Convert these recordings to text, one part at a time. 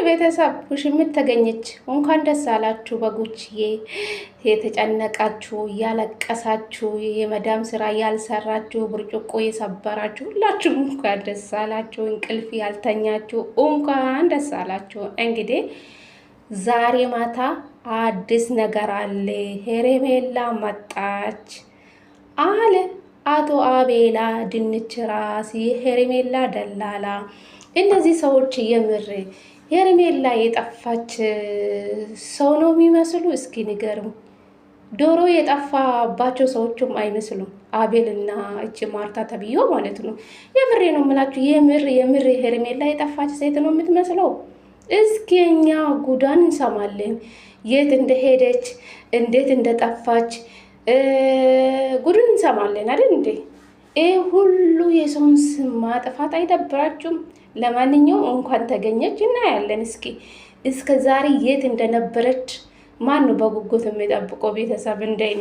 ቤተሰብ ውሽምት ተገኘች። እንኳን ደስ አላችሁ በጎችዬ። የተጨነቃችሁ እያለቀሳችሁ የመዳም ስራ ያልሰራችሁ ብርጭቆ የሰበራችሁ ሁላችሁም እንኳን ደስ አላችሁ። እንቅልፍ ያልተኛችሁ እንኳን ደስ አላችሁ። እንግዲህ ዛሬ ማታ አዲስ ነገር አለ። ሄርሜላ መጣች አለ አቶ አቤላ ድንች ራስ የሄርሜላ ደላላ። እነዚህ ሰዎች የምር ሄርሜላ የጠፋች ሰው ነው የሚመስሉ? እስኪ ንገሩ። ዶሮ የጠፋባቸው ሰዎችም አይመስሉም። አቤልና እቺ ማርታ ተብዮ ማለት ነው። የምሬ ነው የምላችሁ። የምር ሄርሜላ የጠፋች ሴት ነው የምትመስለው። እስኪ እኛ ጉዳን እንሰማለን። የት እንደሄደች እንዴት እንደጠፋች ጉዱን እንሰማለን አይደል እንዴ? ይህ ሁሉ የሰውን ስም ማጥፋት አይደብራችሁም? ለማንኛውም እንኳን ተገኘች እናያለን። እስከ ዛሬ የት እንደነበረች ማን ነው በጉጉት የሚጠብቀው? ቤተሰብ እንደኔ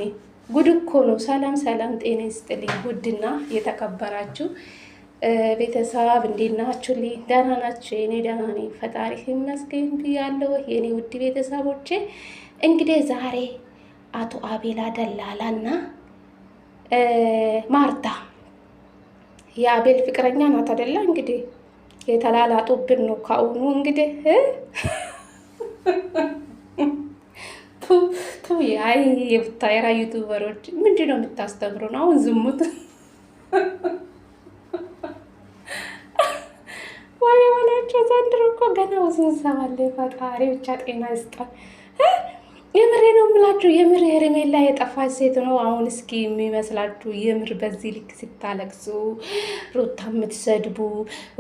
ጉድ እኮ ነው። ሰላም ሰላም፣ ጤና ይስጥልኝ ውድና የተከበራችሁ ቤተሰብ እንዴት ናችሁ? ደህና ናችሁ? እኔ ደህና ነኝ፣ ፈጣሪ ይመስገን ብያለሁ። የኔ ውድ ቤተሰቦቼ እንግዲህ ዛሬ አቶ አቤላ ደላላና ማርታ የአቤል ፍቅረኛ ናት አይደለ? እንግዲህ የተላላጡብን ነው ካሁኑ። እንግዲህ አይ የቡታየራ ዩቱበሮች ምንድን ነው የምታስተምሩን? አሁን ዝሙት ወይ ወላቸው ዘንድሮ እኮ ገና ውስንሰባለ። ፈጣሪ ብቻ ጤና ይስጣል። የምሬ ነው የምላችሁ። የምር ሄርሜላ የጠፋች ሴት ነው አሁን። እስኪ የሚመስላችሁ የምር በዚህ ልክ ስታለቅሱ ሩታ የምትሰድቡ፣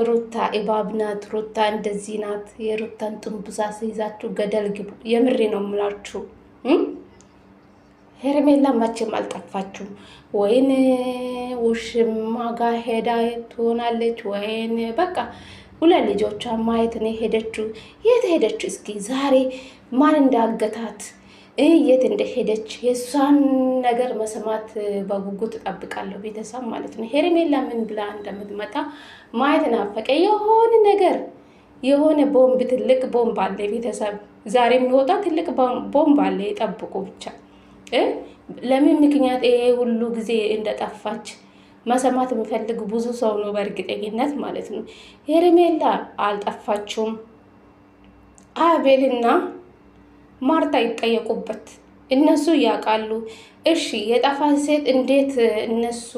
ሩታ እባብ ናት፣ ሩታ እንደዚህ ናት፣ የሩታን ጥንቡዛ ይዛችሁ ገደል ግቡ። የምሬ ነው የምላችሁ። ሄርሜላ መቼም አልጠፋችሁም። ወይን ውሽማ ጋር ሄዳ ትሆናለች፣ ወይን በቃ ሁለት ልጆቿን ማየት ነው ሄደችው። የት ሄደችው? እስኪ ዛሬ ማን እንዳገታት የት እንደሄደች የእሷን ነገር መስማት በጉጉት እጠብቃለሁ። ቤተሰብ ማለት ነው። ሄርሜላ ምን ብላ እንደምትመጣ ማየት ናፈቀ። የሆነ ነገር የሆነ ቦምብ፣ ትልቅ ቦምብ አለ ቤተሰብ። ዛሬ የሚወጣ ትልቅ ቦምብ አለ። የጠብቁ ብቻ። ለምን ምክንያት ይሄ ሁሉ ጊዜ እንደጠፋች መሰማት የሚፈልግ ብዙ ሰው ነው በእርግጠኝነት ማለት ነው። ሄርሜላ አልጠፋችሁም። አቤልና ማርታ ይጠየቁበት። እነሱ ያውቃሉ። እሺ የጠፋች ሴት እንዴት እነሱ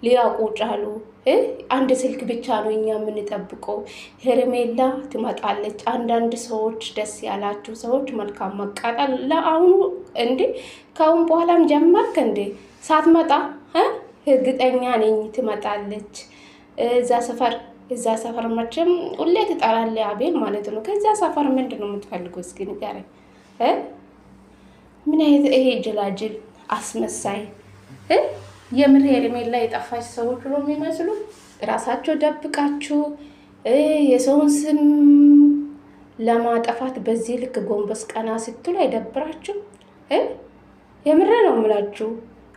ሊያውቁ ቻሉ? አንድ ስልክ ብቻ ነው እኛ የምንጠብቀው። ሄርሜላ ትመጣለች። አንዳንድ ሰዎች ደስ ያላችሁ ሰዎች መልካም መቃጠል ለአሁኑ እንዴ ከአሁን በኋላም ጀመርክ እንዴ? ሳትመጣ እርግጠኛ ነኝ ትመጣለች። እዛ ሰፈር መቼም ሁሌ ትጠራለህ አቤል ማለት ነው። ከዛ ሰፈር ምንድን ነው የምትፈልገው? እስኪ ንገረኝ። ምን አይነት ይሄ ጅላጅል አስመሳይ የምር ሄርሜላ የጠፋች ሰዎች ነው የሚመስሉ። ራሳቸው ደብቃችሁ የሰውን ስም ለማጠፋት በዚህ ልክ ጎንበስ ቀና ስትሉ አይደብራችሁ? የምር ነው የምላችሁ።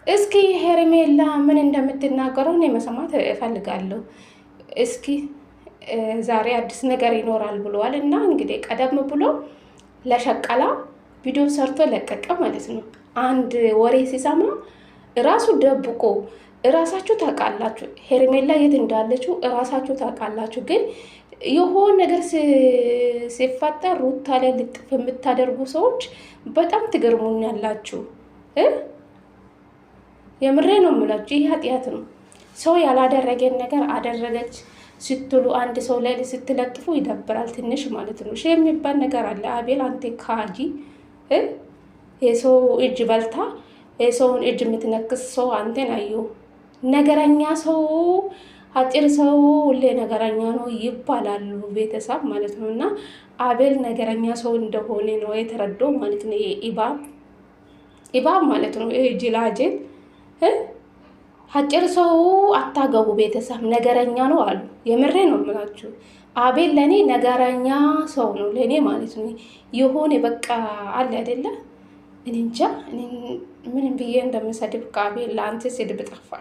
እስኪ ሄርሜላ ምን እንደምትናገረው እኔ መስማት እፈልጋለሁ። እስኪ ዛሬ አዲስ ነገር ይኖራል ብለዋል እና እንግዲህ ቀደም ብሎ ለሸቀላ ቪዲዮ ሰርቶ ለቀቀ ማለት ነው። አንድ ወሬ ሲሰማ እራሱ ደብቆ እራሳችሁ ታውቃላችሁ። ሄርሜላ የት እንዳለችው እራሳችሁ ታውቃላችሁ። ግን የሆነ ነገር ሲፈጠር ሩታ ላይ ልጥፍ የምታደርጉ ሰዎች በጣም ትገርሙኛላችሁ። የምሬ ነው የምላችሁ። ይህ ኃጢአት ነው። ሰው ያላደረገን ነገር አደረገች ስትሉ አንድ ሰው ላይ ስትለጥፉ ይደብራል ትንሽ ማለት ነው። ሺ የሚባል ነገር አለ። አቤል አንተ ካጂ የሰው እጅ በልታ የሰውን እጅ የምትነክስ ሰው አንተን አየሁ። ነገረኛ ሰው፣ አጭር ሰው ሁሌ ነገረኛ ነው ይባላሉ ቤተሰብ ማለት ነው። እና አቤል ነገረኛ ሰው እንደሆነ ነው የተረዳው ማለት ነው። ኢባብ ማለት ነው። ጅላጅል አጭር ሰው አታገቡ ቤተሰብ፣ ነገረኛ ነው አሉ። የምሬ ነው የምላችሁ። አቤል ለእኔ ነገረኛ ሰው ነው ለእኔ ማለት ነው። የሆነ በቃ አለ አይደለ? እኔ እንጃ ምንም ብዬ እንደምሰድብ ከአቤል ለአንተ ስድብ ጠፋ።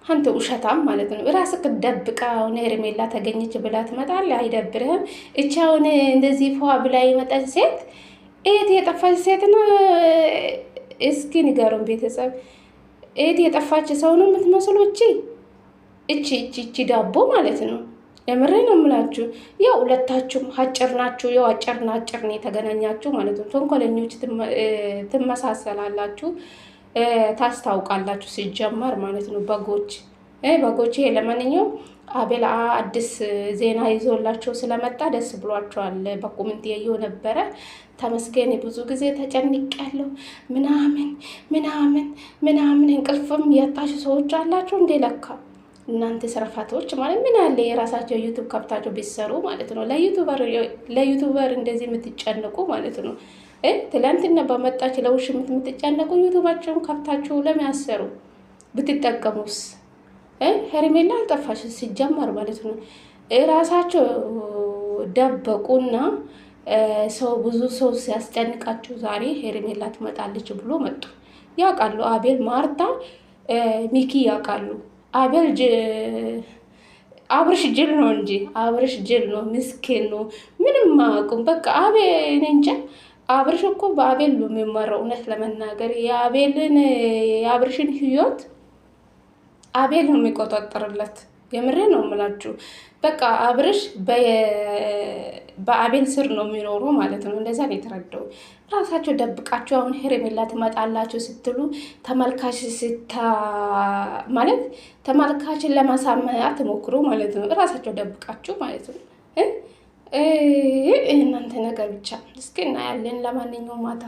አንተ ውሸታም ማለት ነው። ራስህ ደብቃ አሁን ሄርሜላ ተገኘች ብላ ትመጣለህ። አይደብርህም? እቻ አሁን እንደዚህ ፏ ብላ የመጣች ሴት እህት የጠፋች ሴት ነው። እስኪ ንገሩን ቤተሰብ፣ እህት የጠፋች ሰው ነው የምትመስሉ? እቺ ዳቦ ማለት ነው። የምሬ ነው የምላችሁ። ያው ሁለታችሁም አጭር ናችሁ። ያው አጭርና አጭር ነው የተገናኛችሁ ማለት ነው። ተንኮለኞች ትመሳሰላላችሁ፣ ታስታውቃላችሁ ሲጀመር ማለት ነው። በጎች ይሄ ለማንኛውም አቤል አዲስ ዜና ይዞላቸው ስለመጣ ደስ ብሏቸዋል። በኮሜንት ያየው ነበረ። ተመስገን ብዙ ጊዜ ተጨንቄያለሁ ምናምን ምናምን እንቅልፍም ያጣችሁ ሰዎች አላችሁ እንዴ? ለካ እናንተ ስርፋቶች ማለት ምን አለ የራሳቸው ዩቱብ ከፍታቸው ቢሰሩ ማለት ነው። ለዩቱበር እንደዚህ የምትጨነቁ ማለት ነው። ትላንትና በመጣች ለውሽምት የምትጨነቁ ዩቱባቸውን ከፍታችሁ ለሚያሰሩ ብትጠቀሙስ? ሄርሜላ አልጠፋሽ ሲጀመር ማለት ነው። ራሳቸው ደበቁና ብዙ ሰው ሲያስጨንቃችሁ ዛሬ ሄርሜላ ትመጣለች ብሎ መጡ። ያውቃሉ አቤል፣ ማርታ፣ ሚኪ ያውቃሉ። አብርሽ ጅል ነው እንጂ አብርሽ ጅል ነው፣ ምስኪን ነው፣ ምንም አያውቁም። በቃ አቤል እንጃ። አብርሽ እኮ በአቤል ነው የሚመራው። እውነት ለመናገር የአብርሽን ህይወት አቤል ነው የሚቆጣጠርለት። የምሬ ነው የምላችሁ። በቃ አብርሽ በአቤል ስር ነው የሚኖሩ ማለት ነው። እንደዛ ነው የተረዳው። ራሳቸው ደብቃችሁ አሁን ሄርሜላ ትመጣላችሁ ስትሉ ተመልካችን ለማሳመን አትሞክሩ ማለት ነው። ራሳቸው ደብቃችሁ ማለት ነው። እናንተ ነገር ብቻ እስኪ እናያለን። ለማንኛውም ማታ